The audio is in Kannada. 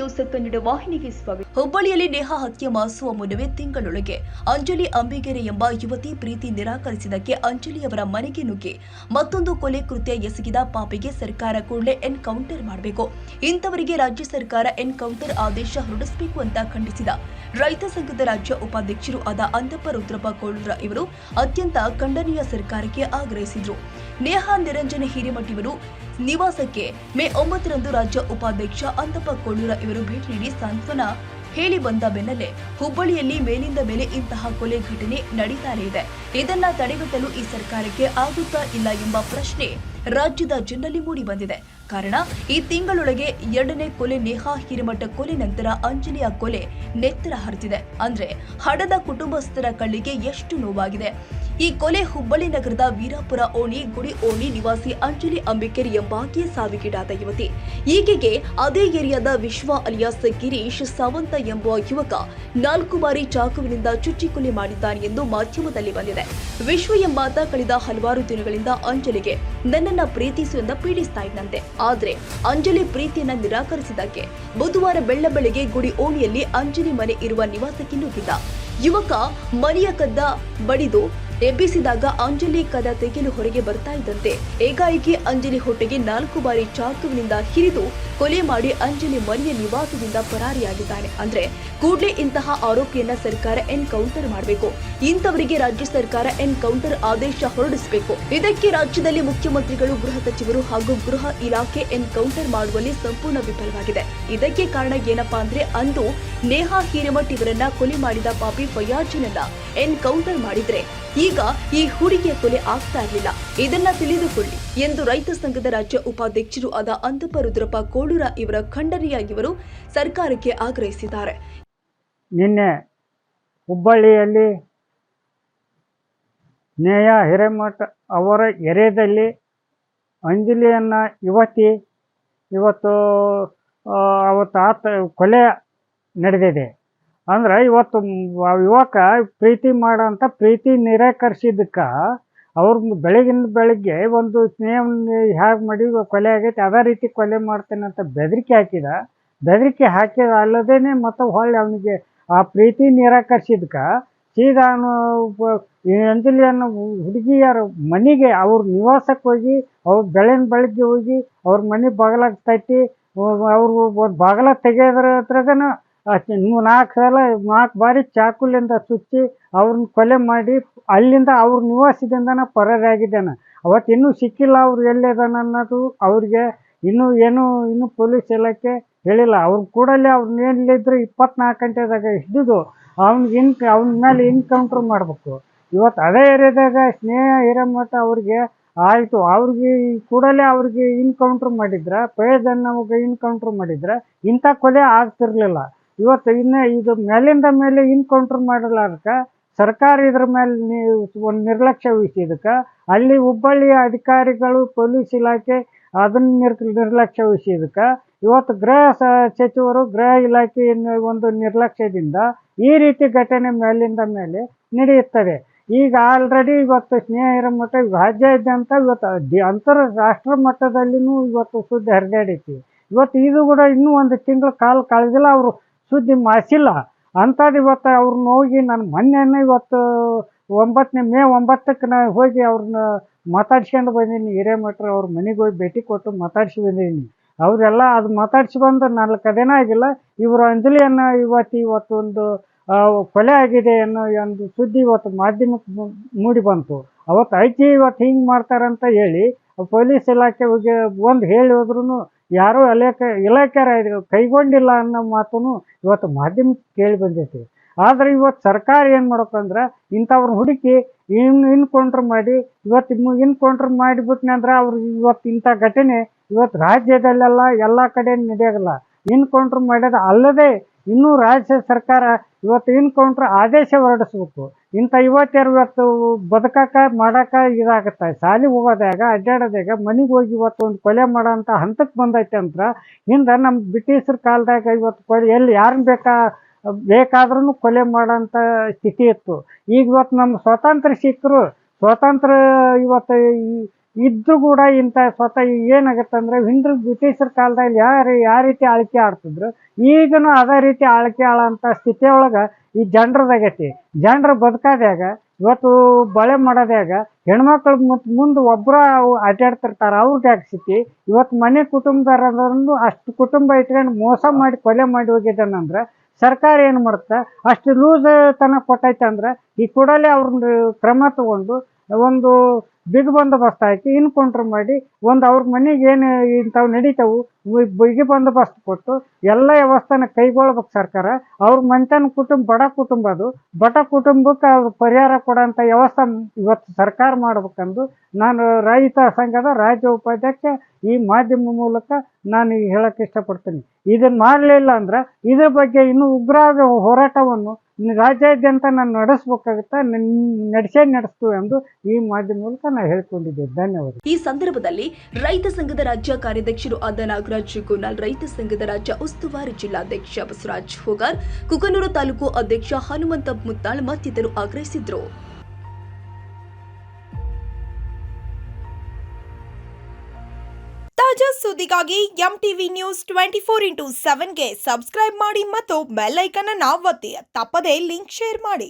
ನ್ಯೂಸ್ ಕನ್ನಡ ವಾಹಿನಿಗೆ ಸ್ವಾಗತ. ಹುಬ್ಬಳ್ಳಿಯಲ್ಲಿ ನೇಹಾ ಹತ್ಯೆ ಮಾಸುವ ಮುನ್ನವೇ ತಿಂಗಳೊಳಗೆ ಅಂಜಲಿ ಅಂಬಿಗೆರೆ ಎಂಬ ಯುವತಿ ಪ್ರೀತಿ ನಿರಾಕರಿಸಿದ್ದಕ್ಕೆ ಅಂಜಲಿಯವರ ಮನೆಗೆ ನುಗ್ಗಿ ಮತ್ತೊಂದು ಕೊಲೆ ಕೃತ್ಯ ಎಸಗಿದ ಪಾಪಿಗೆ ಸರ್ಕಾರ ಕೂಡಲೇ ಎನ್ಕೌಂಟರ್ ಮಾಡಬೇಕು. ಇಂಥವರಿಗೆ ರಾಜ್ಯ ಸರ್ಕಾರ ಎನ್ಕೌಂಟರ್ ಆದೇಶ ಹೊರಡಿಸಬೇಕು ಅಂತ ಖಂಡಿಸಿದ ರೈತ ಸಂಘದ ರಾಜ್ಯ ಉಪಾಧ್ಯಕ್ಷರು ಆದ ಅಂದಪ್ಪ ರುದ್ರಪ್ಪ ಕೋಳೂರ ಇವರು ಅತ್ಯಂತ ಖಂಡನೀಯ ಸರ್ಕಾರಕ್ಕೆ ಆಗ್ರಹಿಸಿದರು. ನೇಹಾ ನಿರಂಜನ ಹಿರೇಮಠಿಯವರು ನಿವಾಸಕ್ಕೆ ಮೇ 9ರಂದು ರಾಜ್ಯ ಉಪಾಧ್ಯಕ್ಷ ಅಂದಪ್ಪ ಕೋಳೂರ ಇವರು ಭೇಟಿ ನೀಡಿ ಸಾಂತ್ವನ ಹೇಳಿ ಬಂದ ಬೆನ್ನಲ್ಲೇ ಹುಬ್ಬಳ್ಳಿಯಲ್ಲಿ ಮೇಲಿಂದ ಮೇಲೆ ಇಂತಹ ಕೊಲೆ ಘಟನೆ ನಡೀತಾನೆ ಇದೆ. ಇದನ್ನ ತಡೆಗಟ್ಟಲು ಈ ಸರ್ಕಾರಕ್ಕೆ ಆಗುತ್ತಾ ಇಲ್ಲ ಎಂಬ ಪ್ರಶ್ನೆ ರಾಜ್ಯದ ಜನರಲ್ಲಿ ಮೂಡಿ ಬಂದಿದೆ. ಕಾರಣ ಈ ತಿಂಗಳೊಳಗೆ 2ನೇ ಕೊಲೆ ನೇಹಾ ಹಿರೇಮಠ ಕೊಲೆ ನಂತರ ಅಂಜಲಿಯ ಕೊಲೆ ನೆತ್ತರ ಹರಿದಿದೆ. ಅಂದ್ರೆ ಹಡದ ಕುಟುಂಬಸ್ಥರ ಕಣ್ಣಿಗೆ ಎಷ್ಟು ನೋವಾಗಿದೆ. ಈ ಕೊಲೆ ಹುಬ್ಬಳ್ಳಿ ನಗರದ ವೀರಾಪುರ ಓಣಿ ಗುಡಿ ಓಣಿ ನಿವಾಸಿ ಅಂಜಲಿ ಅಂಬಿಕೆರೆ ಎಂಬಾಕೆಯೇ ಸಾವಿಗೀಡಾದ ಯುವತಿ. ಈಕೆಗೆ ಅದೇ ಏರಿಯಾದ ವಿಶ್ವ ಅಲಿಯಾಸ್ ಗಿರೀಶ್ ಸಾವಂತ ಎಂಬ ಯುವಕ 4 ಬಾರಿ ಚಾಕುವಿನಿಂದ ಚುಚ್ಚಿ ಕೊಲೆ ಮಾಡಿದ್ದಾನೆ ಎಂದು ಮಾಧ್ಯಮದಲ್ಲಿ ಬಂದಿದೆ. ವಿಶ್ವ ಎಂಬಾತ ಕಳೆದ ಹಲವಾರು ದಿನಗಳಿಂದ ಅಂಜಲಿಗೆ ನನ್ನನ್ನ ಪ್ರೀತಿಸು ಎಂದು ಪೀಡಿಸ್ತಾ ಇದ್ದಂತೆ. ಆದ್ರೆ ಅಂಜಲಿ ಪ್ರೀತಿಯನ್ನ ನಿರಾಕರಿಸಿದ್ದಕ್ಕೆ ಬುಧವಾರ ಬೆಳ್ಳಬೆಳಗ್ಗೆ ಗುಡಿ ಓಣಿಯಲ್ಲಿ ಅಂಜಲಿ ಮನೆ ಇರುವ ನಿವಾಸಕ್ಕೆ ನುಗ್ಗಿದ್ದ ಯುವಕ ಮನೆಯ ಕದ್ದ ಬಡಿದು ಎಬ್ಬಿಸಿದಾಗ ಅಂಜಲಿ ಕದ ತೆಗೆಯಲು ಹೊರಗೆ ಬರ್ತಾ ಇದ್ದಂತೆ ಏಕಾಏಕಿ ಅಂಜಲಿ ಹೊಟ್ಟೆಗೆ 4 ಬಾರಿ ಚಾಕುವಿನಿಂದ ಹಿರಿದು ಕೊಲೆ ಮಾಡಿ ಅಂಜಲಿ ಮನೆಯ ನಿವಾಸದಿಂದ ಪರಾರಿಯಾಗಿದ್ದಾನೆ. ಅಂದ್ರೆ ಕೂಡಲೇ ಇಂತಹ ಆರೋಪಿಯನ್ನ ಸರ್ಕಾರ ಎನ್ಕೌಂಟರ್ ಮಾಡಬೇಕು. ಇಂಥವರಿಗೆ ರಾಜ್ಯ ಸರ್ಕಾರ ಎನ್ಕೌಂಟರ್ ಆದೇಶ ಹೊರಡಿಸಬೇಕು. ಇದಕ್ಕೆ ರಾಜ್ಯದಲ್ಲಿ ಮುಖ್ಯಮಂತ್ರಿಗಳು, ಗೃಹ ಸಚಿವರು ಹಾಗೂ ಗೃಹ ಇಲಾಖೆ ಎನ್ಕೌಂಟರ್ ಮಾಡುವಲ್ಲಿ ಸಂಪೂರ್ಣ ವಿಫಲವಾಗಿದೆ. ಇದಕ್ಕೆ ಕಾರಣ ಏನಪ್ಪಾ ಅಂದ್ರೆ ಅಂದು ನೇಹಾ ಹಿರೇಮಠ್ ಇವರನ್ನ ಕೊಲೆ ಮಾಡಿದ ಪಾಪಿ ಫಯಾಜ್ನನ್ನ ಎನ್ಕೌಂಟರ್ ಮಾಡಿದ್ರೆ ಈಗ ಈ ಹುಡುಗಿಯ ಕೊಲೆ ಆಗ್ತಾ ಇರಲಿಲ್ಲ. ಇದನ್ನ ತಿಳಿದುಕೊಳ್ಳಿ ಎಂದು ರೈತ ಸಂಘದ ರಾಜ್ಯ ಉಪಾಧ್ಯಕ್ಷರು ಆದ ಅಂದಪ್ಪ ರುದ್ರಪ್ಪ ಕೋಳೂರ ಇವರ ಖಂಡನೀಯ ಇವರು ಸರ್ಕಾರಕ್ಕೆ ಆಗ್ರಹಿಸಿದ್ದಾರೆ. ನಿನ್ನೆ ಹುಬ್ಬಳ್ಳಿಯಲ್ಲಿ ನೇಹಾ ಹಿರೇಮಠ ಅವರ ಎರೆಯಲ್ಲಿ ಅಂಜಲಿಯನ್ನ ಇವತ್ತು ಕೊಲೆ ನಡೆದಿದೆ. ಅಂದ್ರೆ ಇವತ್ತು ಯುವಕ ಪ್ರೀತಿ ಮಾಡೋಂಥ ಪ್ರೀತಿ ನಿರಾಕರಿಸಿದ್ದಕ್ಕೆ ಅವ್ರ ಬೆಳಗ್ಗೆ ಒಂದು ಸ್ನೇಹ ಹೇಗೆ ಮಾಡಿ ಕೊಲೆ ಆಗೈತೆ ಅದೇ ರೀತಿ ಕೊಲೆ ಮಾಡ್ತೇನೆ ಅಂತ ಬೆದರಿಕೆ ಹಾಕಿದ ಅಲ್ಲದೇನೆ ಮತ್ತು ಹೊಳ್ಳಿ ಅವನಿಗೆ ಆ ಪ್ರೀತಿ ನಿರಾಕರಿಸಿದ್ಕ ಸೀದಾ ಅವನು ಅಂಜಲಿಯನ್ನು ಹುಡುಗಿಯರ ಮನೆಗೆ ಅವ್ರ ನಿವಾಸಕ್ಕೆ ಹೋಗಿ ಅವ್ರು ಬೆಳಗ್ಗೆ ಹೋಗಿ ಅವ್ರ ಮನೆ ಬಾಗಿಲಾಗ ತಟ್ಟಿ ಅವ್ರು ಬಾಗಿಲ ತೆಗೆಯೋದ್ರ ಹತ್ರಗನ 4 ಬಾರಿ ಚಾಕುಲಿಂದ ಚುಚ್ಚಿ ಅವ್ರನ್ನ ಕೊಲೆ ಮಾಡಿ ಅಲ್ಲಿಂದ ಅವ್ರ ನಿವಾಸದಿಂದನ ಪರಾರಿಯಾಗಿದ್ದಾನೆ. ಅವತ್ತು ಇನ್ನೂ ಸಿಕ್ಕಿಲ್ಲ ಅವ್ರು ಎಲ್ಲಿದ್ದಾನೆ ಅನ್ನೋದು ಅವ್ರಿಗೆ ಇನ್ನೂ ಪೊಲೀಸ್ ಇಲಾಖೆ ಹೇಳಿಲ್ಲ. ಅವ್ರು ಕೂಡಲೇ ಅವ್ರನ್ನ ಎಲ್ಲಿದ್ರು 24 ಗಂಟೆದಾಗ ಹಿಡಿದು ಅವನ ಮೇಲೆ ಎನ್ಕೌಂಟರ್ ಮಾಡಬೇಕು. ಇವತ್ತು ಅದೇ ಏರಿಯಾದಾಗ ಸ್ನೇಹ ಹಿರೇಮಠ ಅವ್ರಿಗೆ ಆಯಿತು, ಅವ್ರಿಗೆ ಕೂಡಲೇ ಅವ್ರಿಗೆ ಎನ್ಕೌಂಟರ್ ಮಾಡಿದ್ರೆ ಫಯಾಜ್ನವ್ರಿಗೆ ಎನ್ಕೌಂಟರ್ ಮಾಡಿದ್ರೆ ಇಂಥ ಕೊಲೆ ಆಗ್ತಿರ್ಲಿಲ್ಲ. ಇವತ್ತು ಇದು ಮೇಲಿಂದ ಮೇಲೆ ಎನ್ಕೌಂಟರ್ ಮಾಡಲಾರ್ದಕ್ಕೆ ಸರ್ಕಾರ ಇದ್ರ ಮೇಲೆ ಒಂದು ನಿರ್ಲಕ್ಷ್ಯ ವಹಿಸಿದಕ್ಕೆ ಅಲ್ಲಿ ಹುಬ್ಬಳ್ಳಿಯ ಅಧಿಕಾರಿಗಳು ಪೊಲೀಸ್ ಇಲಾಖೆ ಅದನ್ನ ನಿರ್ಲಕ್ಷ್ಯ ವಹಿಸಿದಕ್ಕೆ ಇವತ್ತು ಗೃಹ ಸಚಿವರು ಗೃಹ ಇಲಾಖೆ ಒಂದು ನಿರ್ಲಕ್ಷ್ಯದಿಂದ ಈ ರೀತಿ ಘಟನೆ ಮೇಲಿಂದ ಮೇಲೆ ನಡೆಯುತ್ತದೆ. ಈಗ ಆಲ್ರೆಡಿ ಇವತ್ತು ಸ್ನೇಹ ಹಿರೇಮಠ ರಾಜ್ಯಾದ್ಯಂತ ಇವತ್ತು ಅಂತಾರಾಷ್ಟ್ರ ಮಟ್ಟದಲ್ಲಿನೂ ಇವತ್ತು ಸುದ್ದಿ ಹರಿದಾಡೈತಿ. ಇವತ್ತು ಇದು ಕೂಡ ಇನ್ನೂ 1 ತಿಂಗಳ ಕಾಲ ಕಳೆದಿಲ್ಲ, ಅವರು ಸುದ್ದಿ ಮಾಡಿಸಿಲ್ಲ. ಅಂಥದ್ದು ಇವತ್ತು ಅವ್ರನ್ನ ಹೋಗಿ ನಾನು ಮೊನ್ನೆ ಇವತ್ತು ಮೇ 9ಕ್ಕೆ ನಾನು ಹೋಗಿ ಅವ್ರನ್ನ ಮಾತಾಡ್ಸ್ಕೊಂಡು ಬಂದೀನಿ. ಹಿರೇಮಠರು ಅವ್ರ ಮನೆಗೆ ಹೋಗಿ ಭೇಟಿ ಕೊಟ್ಟು ಮಾತಾಡ್ಸಿ ಬಂದಿದ್ದೀನಿ. ಅವರೆಲ್ಲ ಅದು ಮಾತಾಡ್ಸಿ ಬಂದು 4 ದಿನ ಆಗಿಲ್ಲ. ಇವರು ಅಂಜಲಿಯನ್ನು ಇವತ್ತೊಂದು ಕೊಲೆ ಆಗಿದೆ ಅನ್ನೋ ಒಂದು ಸುದ್ದಿ ಇವತ್ತು ಮಾಧ್ಯಮಕ್ಕೆ ಮೂಡಿ ಬಂತು. ಅವತ್ತು ಐತಿ ಇವತ್ತು ಹಿಂಗೆ ಮಾಡ್ತಾರಂತ ಹೇಳಿ ಪೊಲೀಸ್ ಇಲಾಖೆ ಒಂದು ಹೇಳಿ ಹೋದ್ರೂ ಯಾರೂ ಇಲಾಖೆ ಕೈಗೊಂಡಿಲ್ಲ ಅನ್ನೋ ಮಾತನ್ನು ಇವತ್ತು ಮಾಧ್ಯಮಕ್ಕೆ ಕೇಳಿ ಬಂದೈತಿ. ಆದರೆ ಇವತ್ತು ಸರ್ಕಾರ ಏನು ಮಾಡ್ಬೇಕಂದ್ರೆ ಇಂಥವ್ರನ್ನ ಹುಡುಕಿ ಎನ್ಕೌಂಟರ್ ಮಾಡಿ ಎನ್ಕೌಂಟರ್ ಮಾಡಿಬಿಟ್ನೆ ಅಂದ್ರೆ ಅವ್ರಿಗೆ ಇವತ್ತು ಇಂಥ ಘಟನೆ ಇವತ್ತು ರಾಜ್ಯದಲ್ಲೆಲ್ಲ ಎಲ್ಲ ಕಡೆ ನಡೆಯೋಲ್ಲ. ಎನ್ಕೌಂಟರ್ ಮಾಡೋದು ಅಲ್ಲದೆ ಇನ್ನೂ ರಾಜ್ಯ ಸರ್ಕಾರ ಇವತ್ತು ಎನ್ಕೌಂಟರ್ ಆದೇಶ ಹೊರಡಿಸ್ಬೇಕು. ಇಂಥ ಇವತ್ತು ಮಾಡಾಕ ಇದಾಗತ್ತೆ. ಶಾಲೆಗೆ ಹೋಗೋದಾಗ ಅಡ್ಡಾಡೋದಾಗ ಮನೆಗೆ ಹೋಗಿ ಇವತ್ತು ಒಂದು ಕೊಲೆ ಮಾಡೋಂಥ ಹಂತಕ್ಕೆ ಬಂದೈತೆ ಅಂತ ಹಿಂದೆ ನಮ್ಮ ಬ್ರಿಟಿಷರ ಕಾಲದಾಗ ಇವತ್ತು ಎಲ್ಲಿ ಯಾರನ್ನ ಬೇಕಾದ್ರೂ ಕೊಲೆ ಮಾಡೋಂಥ ಸ್ಥಿತಿ ಇತ್ತು. ಈಗ ಇವತ್ತು ನಮ್ಮ ಸ್ವಾತಂತ್ರ್ಯ ಸಿಕ್ಕರು ಇವತ್ತು ಇದ್ರೂ ಕೂಡ ಇಂಥ ಸ್ವತಃ ಏನಾಗುತ್ತೆ ಅಂದರೆ ಬ್ರಿಟಿಷರ ಕಾಲದಲ್ಲಿ ಯಾವ ರೀತಿ ಆಳ್ಕೆ ಆಡ್ತಿದ್ರು ಈಗನೂ ಅದೇ ರೀತಿ ಆಳ್ಕೆ ಆಳೋಂಥ ಸ್ಥಿತಿಯೊಳಗೆ ಈ ಜನರದಾಗೈತಿ. ಜನರು ಬದುಕೋದ್ಯಾಗ ಇವತ್ತು ಬಳೆ ಮಾಡೋದ್ಯಾಗ ಹೆಣ್ಮಕ್ಳು ಮುಂದೆ ಒಬ್ಬರ ಅಡ್ಡಾಡ್ತಿರ್ತಾರೆ, ಅವ್ರದ್ದು ಯಾಕೆ ಸ್ಥಿತಿ ಇವತ್ತು ಮನೆ ಕುಟುಂಬದವರನ್ನು ಅಷ್ಟು ಕುಟುಂಬ ಇಟ್ಕೊಂಡು ಮೋಸ ಮಾಡಿ ಕೊಲೆ ಮಾಡಿ ಹೋಗಿದ್ದಾನಂದ್ರೆ ಸರ್ಕಾರ ಏನು ಮಾಡುತ್ತೆ, ಅಷ್ಟು ಲೂಸ್ ತನಕ ಕೊಟ್ಟೈತೆ ಅಂದ್ರೆ ಈ ಕೂಡಲೇ ಅವ್ರನ್ನ ಕ್ರಮ ತಗೊಂಡು ಒಂದು ಬಿಗಿ ಬಂದೋಬಸ್ತ್ ಹಾಕಿ ಇನ್ಕೌಂಟ್ರ್ ಮಾಡಿ ಒಂದು ಅವ್ರ ಮನೆಗೆ ಏನು ಇಂಥವು ನಡೀತಾವು ಬಿಗಿ ಬಂದೋಬಸ್ತ್ ಕೊಟ್ಟು ಎಲ್ಲ ವ್ಯವಸ್ಥೆನ ಕೈಗೊಳ್ಬೇಕು ಸರ್ಕಾರ. ಅವ್ರ ಮನೆತನ ಕುಟುಂಬ ಬಡ ಕುಟುಂಬಕ್ಕೆ ಅವ್ರು ಪರಿಹಾರ ಕೊಡೋಂಥ ವ್ಯವಸ್ಥೆ ಇವತ್ತು ಸರ್ಕಾರ ಮಾಡ್ಬೇಕಂದು ನಾನು ರೈತ ಸಂಘದ ರಾಜ್ಯ ಉಪಾಧ್ಯಕ್ಷ ಈ ಮಾಧ್ಯಮ ಮೂಲಕ ನಾನು ಹೇಳಕ್ಕೆ ಇಷ್ಟಪಡ್ತೀನಿ. ಇದನ್ನು ಮಾಡಲಿಲ್ಲ ಅಂದ್ರೆ ಇದ್ರ ಬಗ್ಗೆ ಇನ್ನೂ ಉಗ್ರವಾದ ಹೋರಾಟವನ್ನು ರಾಜ್ಯಾದ್ಯಂತ ನಾನು ನಡೆಸಬೇಕಾಗುತ್ತೆ, ನಡೆಸ್ತೀವಿ ಎಂದು ಈ ಮಾಧ್ಯಮ ಮೂಲಕ ನಾನು ಹೇಳ್ಕೊಂಡಿದ್ದೇನೆ. ಧನ್ಯವಾದ. ಈ ಸಂದರ್ಭದಲ್ಲಿ ರೈತ ಸಂಘದ ರಾಜ್ಯ ಕಾರ್ಯಾಧ್ಯಕ್ಷರು ಆದ ನಾಗರಾಜ್ ಗುನ್ನಾಲ್, ರೈತ ಸಂಘದ ರಾಜ್ಯ ಉಸ್ತುವಾರಿ ಜಿಲ್ಲಾಧ್ಯಕ್ಷ ಬಸವರಾಜ್ ಹೋಗಾರ್, ಕುಕನೂರು ತಾಲೂಕು ಅಧ್ಯಕ್ಷ ಹನುಮಂತ ಮುತ್ತಾಳ್ ಮತ್ತಿತರರು ಆಗ್ರಹಿಸಿದ್ರು. ತಾಜಾ ಸುದ್ದಿಗಾಗಿ ಎಂಟಿವಿ ನ್ಯೂಸ್ 24x7ಗೆ ಸಬ್ಸ್ಕ್ರೈಬ್ ಮಾಡಿ ಮತ್ತು ಬೆಲ್ ಐಕಾನ್ ಅನ್ನು ಒತ್ತಿ. ತಪ್ಪದೇ ಲಿಂಕ್ ಶೇರ್ ಮಾಡಿ.